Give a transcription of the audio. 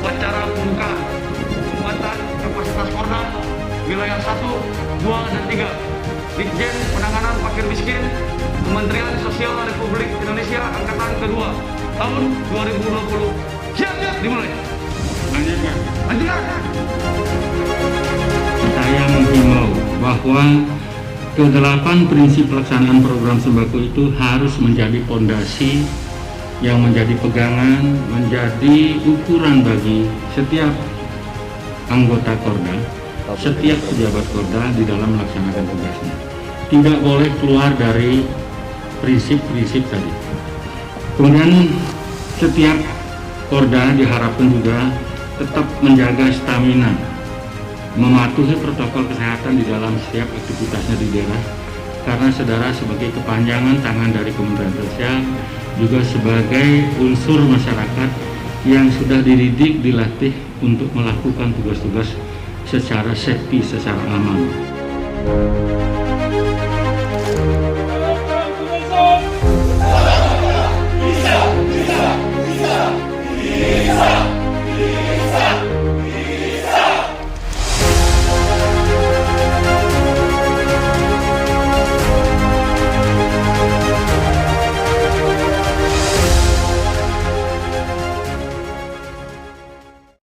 upacara pembukaan penguatan kapasitas Korda wilayah 1, 2, dan 3. Ditjen Penanganan Fakir Miskin Kementerian Sosial Republik Indonesia Angkatan Kedua tahun 2020. Siap, dimulai. Lanjutkan. Saya menghimbau bahwa ke-8 prinsip pelaksanaan program sembako itu harus menjadi fondasi yang menjadi pegangan, menjadi ukuran bagi setiap anggota Korda, setiap pejabat Korda di dalam melaksanakan tugasnya. Tidak boleh keluar dari prinsip-prinsip tadi. Kemudian setiap Korda diharapkan juga tetap menjaga stamina, mematuhi protokol kesehatan di dalam setiap aktivitasnya di daerah, karena saudara sebagai kepanjangan tangan dari Kementerian Sosial, juga sebagai unsur masyarakat yang sudah dididik, dilatih untuk melakukan tugas-tugas secara safety, secara aman.